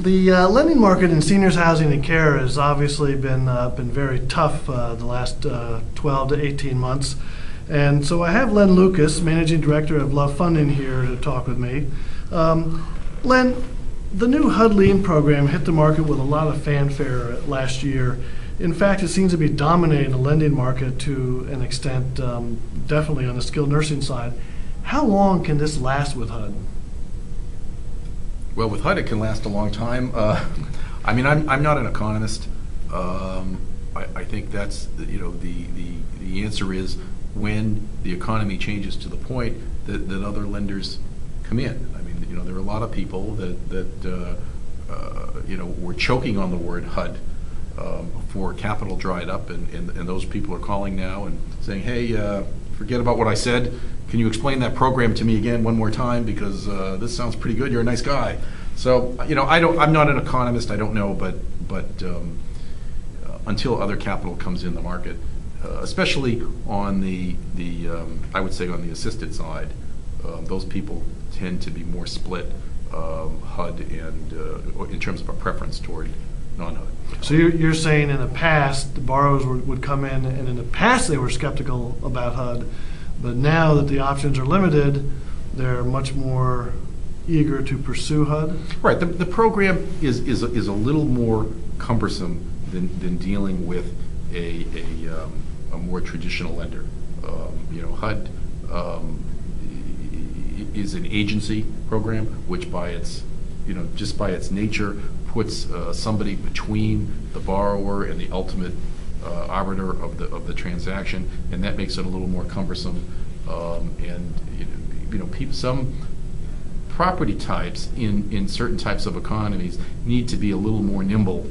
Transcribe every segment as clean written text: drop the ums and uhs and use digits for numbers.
The lending market in seniors housing and care has obviously been very tough the last 12 to 18 months. And so I have Len Lucas, Managing Director of Love Funding, here to talk with me. Len, the new HUD Lean program hit the market with a lot of fanfare last year. In fact, it seems to be dominating the lending market to an extent, definitely on the skilled nursing side. How long can this last with HUD? Well, with HUD, it can last a long time. I mean, I'm not an economist. I think that's the answer is when the economy changes to the point that other lenders come in. I mean, there are a lot of people that were choking on the word HUD before capital dried up, and those people are calling now and saying, hey, forget about what I said. Can you explain that program to me again one more time, because this sounds pretty good. You're a nice guy. So I'm not an economist. I don't know, but until other capital comes in the market, especially on the I would say on the assisted side, those people tend to be more split, HUD and in terms of a preference toward non-HUD. So you're saying in the past the borrowers would come in, and in the past they were skeptical about HUD, but now that the options are limited, they're much more eager to pursue HUD? Right. The program is a little more cumbersome than dealing with a more traditional lender. HUD is an agency program, which by its just by its nature puts somebody between the borrower and the ultimate arbiter of the transaction, and that makes it a little more cumbersome. Some property types in certain types of economies need to be a little more nimble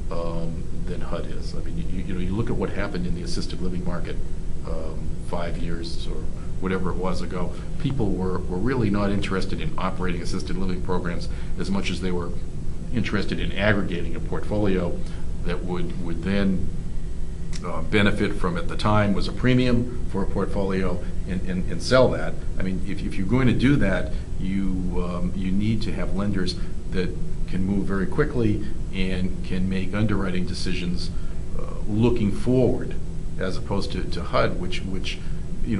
than HUD is. I mean, you look at what happened in the assisted living market 5 years or whatever it was ago. People were really not interested in operating assisted living programs as much as they were interested in aggregating a portfolio that would then benefit from, at the time, was a premium for a portfolio and sell that. I mean, if you're going to do that, you need to have lenders that can move very quickly and can make underwriting decisions looking forward, as opposed to HUD, which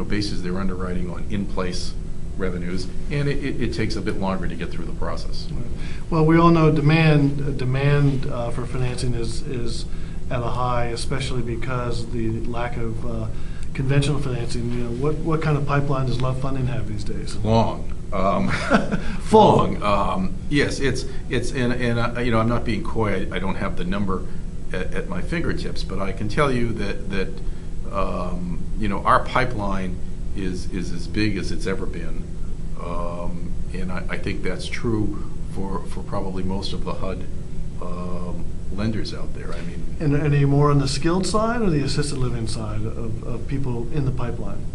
bases their underwriting on in-place revenues, and it takes a bit longer to get through the process. Well, we all know demand for financing is at a high, especially because the lack of conventional financing. What kind of pipeline does Love Funding have these days? Long. Full. Long. Yes, it's and I'm not being coy. I don't have the number at my fingertips, but I can tell you that our pipeline is as big as it's ever been, and I think that's true for probably most of the HUD lenders out there. I mean, and are you more on the skilled side or the assisted living side of people in the pipeline?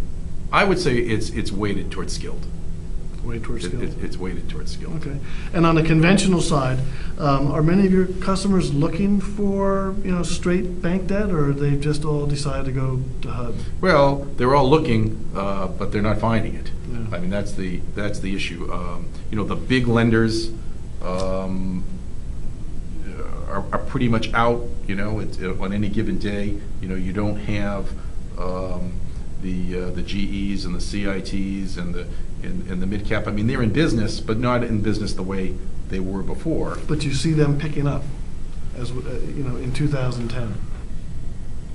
I would say it's weighted towards skilled. Weighted towards skilled. It's weighted towards skilled. Okay. And on the conventional side, are many of your customers looking for straight bank debt, or they've just all decided to go to HUD? Well, they're all looking, but they're not finding it. Yeah. I mean, that's the issue. The big lenders are pretty much out. On any given day, you don't have the GEs and the CITs and the mid cap. I mean, they're in business, but not in business the way they were before. But you see them picking up, as in 2010.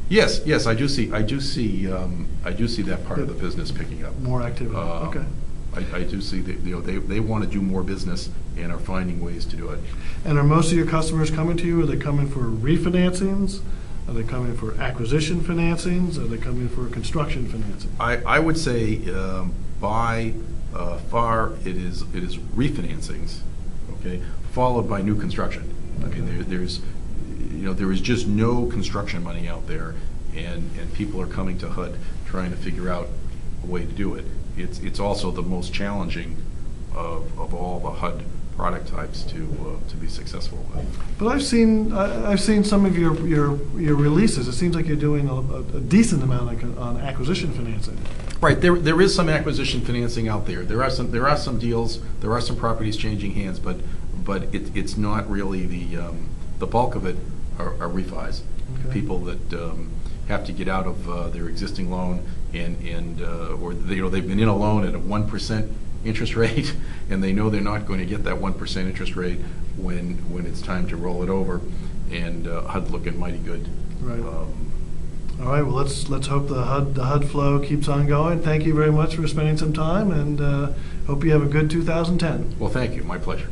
Yes, I do see that part of the business picking up. More activity. Okay. I do see that they want to do more business and are finding ways to do it. And are most of your customers coming to you? Are they coming for refinancings? Are they coming for acquisition financings? Are they coming for construction financing? I would say by far it is refinancings, okay, followed by new construction. Okay. I mean, there is just no construction money out there, and people are coming to HUD trying to figure out a way to do it. It's also the most challenging of all the HUD product types to be successful with. But I've seen some of your releases. It seems like you're doing a decent amount on acquisition financing. Right. There is some acquisition financing out there. There are some deals. There are some properties changing hands, but but it's not really the bulk of it are refis. Okay. People that have to get out of their existing loan and or they've been in a loan at a 1% interest rate, and they know they're not going to get that 1% interest rate when it's time to roll it over, and HUD looking mighty good. Right. All right. Well, let's hope the HUD flow keeps on going. Thank you very much for spending some time, and hope you have a good 2010. Well, thank you. My pleasure.